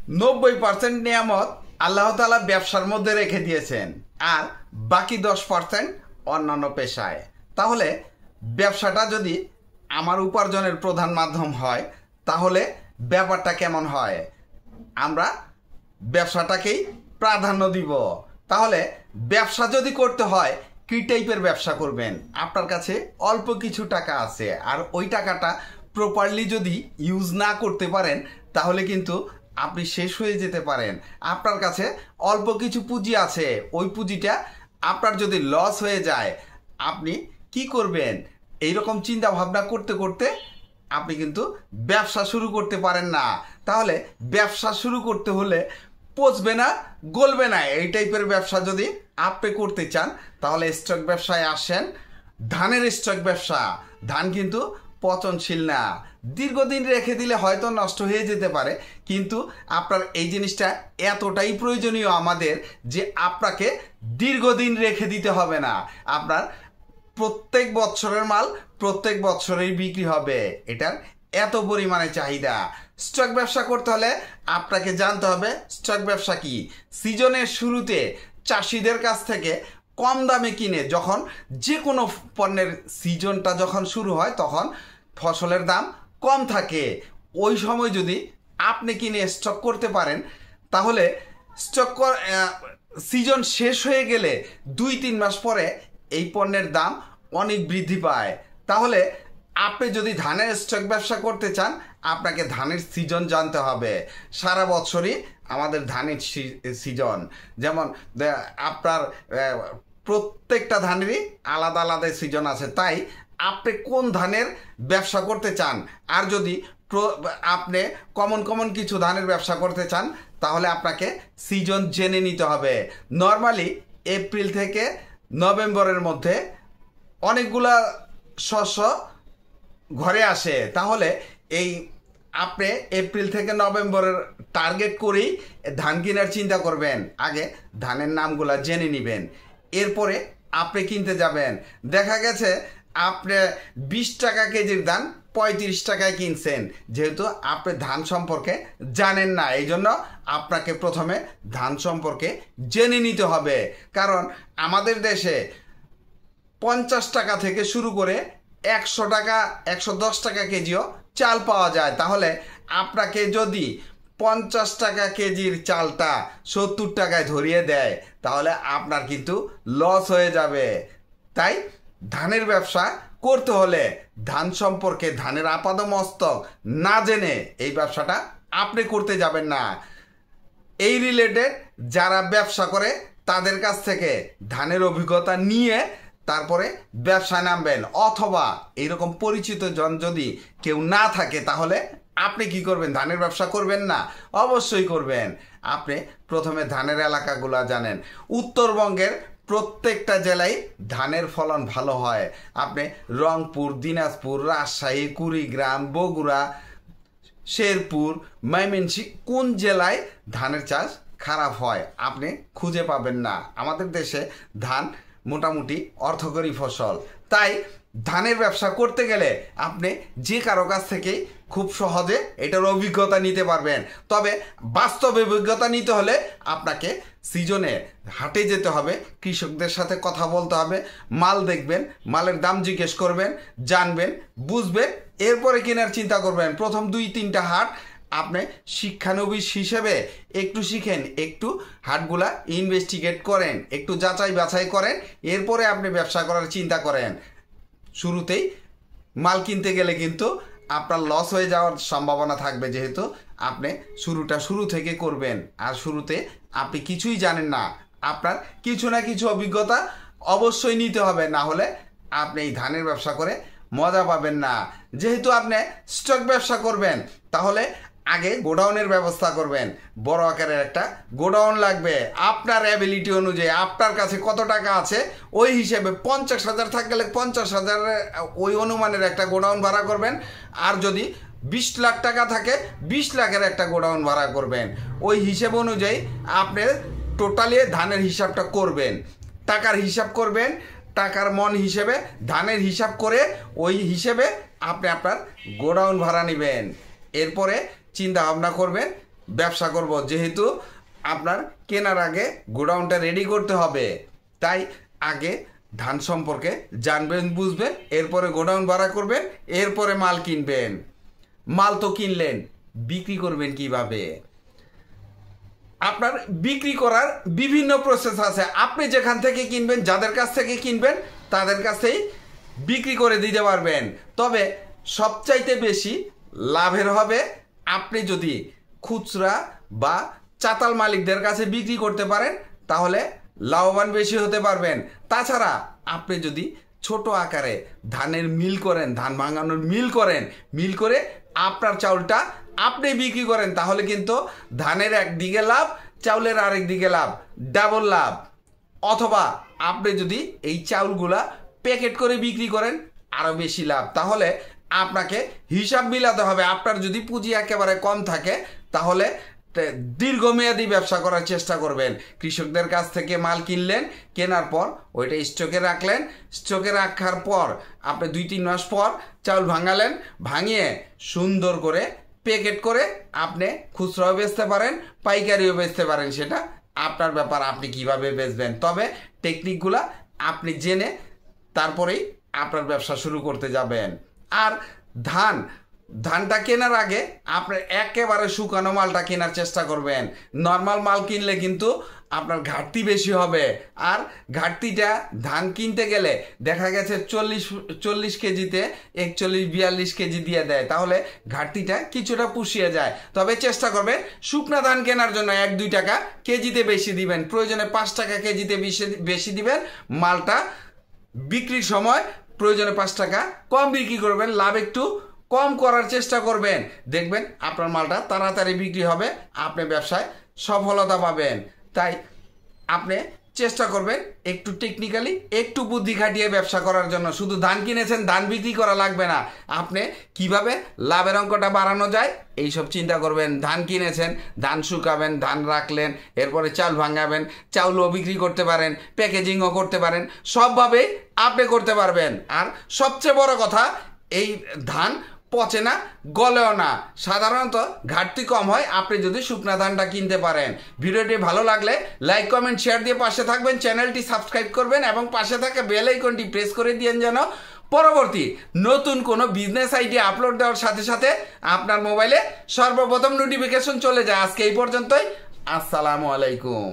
90% নিয়ামত আল্লাহ তাআলা ব্যবসার মধ্যে রেখে দিয়েছেন, আর বাকি 10% অন্যান্য পেশায়। তাহলে ব্যবসাটা যদি আমার উপার্জনের প্রধান মাধ্যম হয়, তাহলে ব্যাপারটা কেমন হয়? আমরা ব্যবসাটাকেই প্রাধান্য দিব। তাহলে ব্যবসা যদি করতে হয়, কী টাইপের ব্যবসা করবেন? আপনার কাছে অল্প কিছু টাকা আছে, আর ওই টাকাটা প্রপারলি যদি ইউজ না করতে পারেন, তাহলে কিন্তু আপনি শেষ হয়ে যেতে পারেন। আপনার কাছে অল্প কিছু পুঁজি আছে, ওই পুঁজিটা আপনার যদি লস হয়ে যায়, আপনি কি করবেন? এইরকম চিন্তা ভাবনা করতে করতে আপনি কিন্তু ব্যবসা শুরু করতে পারেন না। তাহলে ব্যবসা শুরু করতে হলে পচবে না, গলবে না, এই টাইপের ব্যবসা যদি আপনি করতে চান, তাহলে স্টক ব্যবসায় আসেন। ধানের স্টক ব্যবসা, ধান কিন্তু পচনশীল না, দীর্ঘদিন রেখে দিলে হয়তো নষ্ট হয়ে যেতে পারে, কিন্তু আপনার এই জিনিসটা এতটাই প্রয়োজনীয় আমাদের যে আপনাকে দীর্ঘদিন রেখে দিতে হবে না। আপনার প্রত্যেক বছরের মাল প্রত্যেক বছরেই বিক্রি হবে, এটার এত পরিমাণে চাহিদা। স্টক ব্যবসা করতে হলে আপনাকে জানতে হবে স্টক ব্যবসা কি। সিজনের শুরুতে চাষিদের কাছ থেকে কম দামে কিনে, যখন যে কোনো পণ্যের সিজনটা যখন শুরু হয়, তখন ফসলের দাম কম থাকে, ওই সময় যদি আপনি কিনে স্টক করতে পারেন, তাহলে সিজন শেষ হয়ে গেলে 2-3 মাস পরে এই পণ্যের দাম অনেক বৃদ্ধি পায়। তাহলে আপনি যদি ধানের স্টক ব্যবসা করতে চান, আপনাকে ধানের সিজন জানতে হবে। সারা বছরই আমাদের ধানের সিজন, যেমন আপনার প্রত্যেকটা ধানেরই আলাদা আলাদা সিজন আছে। তাই আপনি কোন ধানের ব্যবসা করতে চান, আর যদি আপনি কমন কিছু ধানের ব্যবসা করতে চান, তাহলে আপনাকে সিজন জেনে নিতে হবে। নর্মালি এপ্রিল থেকে নভেম্বরের মধ্যে অনেকগুলা শস্য ঘরে আসে। তাহলে এই আপনি এপ্রিল থেকে নভেম্বরের টার্গেট করেই ধান কেনার চিন্তা করবেন। আগে ধানের নামগুলা জেনে নেবেন, এরপরে আপনি কিনতে যাবেন। দেখা গেছে আপনি 20 টাকা কেজির ধান 35 টাকায় কিনছেন, যেহেতু আপনি ধান সম্পর্কে জানেন না, এই জন্য আপনাকে প্রথমে ধান সম্পর্কে জেনে নিতে হবে। কারণ আমাদের দেশে 50 টাকা থেকে শুরু করে 100 টাকা 110 টাকা কেজিও চাল পাওয়া যায়। তাহলে আপনাকে যদি 50 টাকা কেজির চালটা 70 টাকায় ধরিয়ে দেয়, তাহলে আপনার কিন্তু লস হয়ে যাবে। তাই ধানের ব্যবসা করতে হলে ধান সম্পর্কে, ধানের আপাদমস্তক না জেনে এই ব্যবসাটা আপনি করতে যাবেন না। এই রিলেটেড যারা ব্যবসা করে, তাদের কাছ থেকে ধানের অভিজ্ঞতা নিয়ে তারপরে ব্যবসায় নামবেন। অথবা এইরকম পরিচিত জন যদি কেউ না থাকে, তাহলে আপনি কি করবেন? ধানের ব্যবসা করবেন না? অবশ্যই করবেন। আপনি প্রথমে ধানের এলাকাগুলো জানেন। উত্তরবঙ্গের প্রত্যেকটা জেলায় ধানের ফলন ভালো হয়। আপনি রংপুর, দিনাজপুর, রাজশাহী, কুড়িগ্রাম, বগুড়া, শেরপুর, ময়মনসিংহ, কোন জেলায় ধানের চাষ খারাপ হয় আপনি খুঁজে পাবেন না। আমাদের দেশে ধান মোটামুটি অর্থকরী ফসল। তাই ধানের ব্যবসা করতে গেলে আপনি যে কারো কাছ থেকেই খুব সহজে এটার অভিজ্ঞতা নিতে পারবেন। তবে বাস্তব অভিজ্ঞতা নিতে হলে আপনাকে সিজনে হাটে যেতে হবে, কৃষকদের সাথে কথা বলতে হবে, মাল দেখবেন, মালের দাম জিজ্ঞেস করবেন, জানবেন, বুঝবেন, এরপরে কেনার চিন্তা করবেন। প্রথম 2-3টা হাট আপনি শিক্ষানবিশ হিসেবে একটু শিখেন, একটু হাটগুলা ইনভেস্টিগেট করেন, একটু যাচাই বাছাই করেন, এরপরে আপনি ব্যবসা করার চিন্তা করেন। শুরুতেই মাল কিনতে গেলে কিন্তু আপনার লস হয়ে যাওয়ার সম্ভাবনা থাকবে, যেহেতু আপনি শুরুটা শুরু থেকে করবেন, আর শুরুতে আপনি কিছুই জানেন না। আপনার কিছু না কিছু অভিজ্ঞতা অবশ্যই নিতে হবে, না হলে আপনি এই ধানের ব্যবসা করে মজা পাবেন না। যেহেতু আপনি স্টক ব্যবসা করবেন, তাহলে আগে গোডাউনের ব্যবস্থা করবেন। বড় আকারের একটা গোডাউন লাগবে। আপনার অ্যাবিলিটি অনুযায়ী আপনার কাছে কত টাকা আছে, ওই হিসেবে 50,000 থাকলে 50,000 ওই অনুমানের একটা গোডাউন ভাড়া করবেন। আর যদি 20 লাখ টাকা থাকে, 20 লাখের একটা গোডাউন ভাড়া করবেন। ওই হিসেব অনুযায়ী আপনি টোটালি ধানের হিসাবটা করবেন, টাকার হিসাব করবেন, টাকার মন হিসেবে ধানের হিসাব করে ওই হিসেবে আপনি আপনার গোডাউন ভাড়া নেবেন। এরপরে চিন্তা ভাবনা করবেন ব্যবসা করব, যেহেতু আপনার কেনার আগে গোডাউনটা রেডি করতে হবে, তাই আগে ধান সম্পর্কে জানবেন, বুঝবেন, এরপরে গোডাউন ভাড়া করবেন, এরপরে মাল কিনবেন। মাল তো কিনলেন, বিক্রি করবেন কিভাবে? আপনার বিক্রি করার বিভিন্ন প্রসেস আছে। আপনি যেখান থেকে কিনবেন, যাদের কাছ থেকে কিনবেন, তাদের কাছেই বিক্রি করে দিতে পারবেন। তবে সবচাইতে বেশি লাভের হবে আপনি যদি খুচরা বা চাতাল মালিকদের কাছে বিক্রি করতে পারেন, তাহলে লাভবান বেশি হতে পারবেন। তাছাড়া আপনি যদি ছোট আকারে ধানের মিল করেন, ধান ভাঙানোর মিল করে আপনার চাউলটা আপনি বিক্রি করেন, তাহলে কিন্তু ধানের একদিকে লাভ, চাউলের আরেক দিকে লাভ, ডাবল লাভ। অথবা আপনি যদি এই চাউলগুলা প্যাকেট করে বিক্রি করেন, আরও বেশি লাভ। তাহলে আপনাকে হিসাব মিলাতে হবে। আপনার যদি পুঁজি একেবারে কম থাকে, তাহলে দীর্ঘমেয়াদী ব্যবসা করার চেষ্টা করবেন। কৃষকদের কাছ থেকে মাল কিনলেন, কেনার পর ওইটা স্টকে রাখলেন, স্টকে রাখার পর আপনি 2-3 মাস পর চাউল ভাঙালেন, ভাঙিয়ে সুন্দর করে প্যাকেট করে আপনি খুচরাও বেচতে পারেন, পাইকারিও বেচতে পারেন। সেটা আপনার ব্যাপার, আপনি কিভাবে বেচবেন। তবে টেকনিকগুলা আপনি জেনে তারপরেই আপনার ব্যবসা শুরু করতে যাবেন। আর ধানটা কেনার আগে আপনার একেবারে শুকানো মালটা কেনার চেষ্টা করবেন। নর্মাল মাল কিনলে কিন্তু আপনার ঘাটতি বেশি হবে। আর ঘাটতিটা ধান কিনতে গেলে দেখা গেছে 40 কেজিতে 41-42 কেজি দিয়ে দেয়, তাহলে ঘাটতিটা কিছুটা পুষিয়ে যায়। তবে চেষ্টা করবেন শুকনা ধান কেনার জন্য 1-2 টাকা কেজিতে বেশি দিবেন, প্রয়োজনে 5 টাকা কেজিতে বেশি দিবেন। মালটা বিক্রির সময় প্রয়োজনে 5 টাকা কম বিক্রি করবেন, লাভ একটু কম করার চেষ্টা করবেন। দেখবেন আপনার মালটা তাড়াতাড়ি বিক্রি হবে, আপনি ব্যবসায় সফলতা পাবেন। তাই আপনি চেষ্টা করবেন একটু টেকনিক্যালি, একটু বুদ্ধি খাটিয়ে ব্যবসা করার জন্য। শুধু ধান কিনেছেন, ধান বিক্রি করা লাগবে না। আপনি কিভাবে লাভের অঙ্কটা বাড়ানো যায় এইসব চিন্তা করবেন। ধান কিনেছেন, ধান শুকাবেন, ধান রাখলেন, এরপরে চাল ভাঙাবেন, চাউলও বিক্রি করতে পারেন, প্যাকেজিংও করতে পারেন, সবভাবেই আপনি করতে পারবেন। আর সবচেয়ে বড় কথা, এই ধান পচে না, গলেও না, সাধারণত ঘাটতি কম হয় আপনি যদি শুকনা ধানটা কিনতে পারেন। ভিডিওটি ভালো লাগলে লাইক, কমেন্ট, শেয়ার দিয়ে পাশে থাকবেন, চ্যানেলটি সাবস্ক্রাইব করবেন এবং পাশে থাকা বেল আইকনটি প্রেস করে দিয়েন, যেন পরবর্তী নতুন কোনো বিজনেস আইডিয়া আপলোড দেওয়ার সাথে সাথে আপনার মোবাইলে সর্বপ্রথম নোটিফিকেশন চলে যায়। আজকে এই পর্যন্তই। আসসালামু আলাইকুম।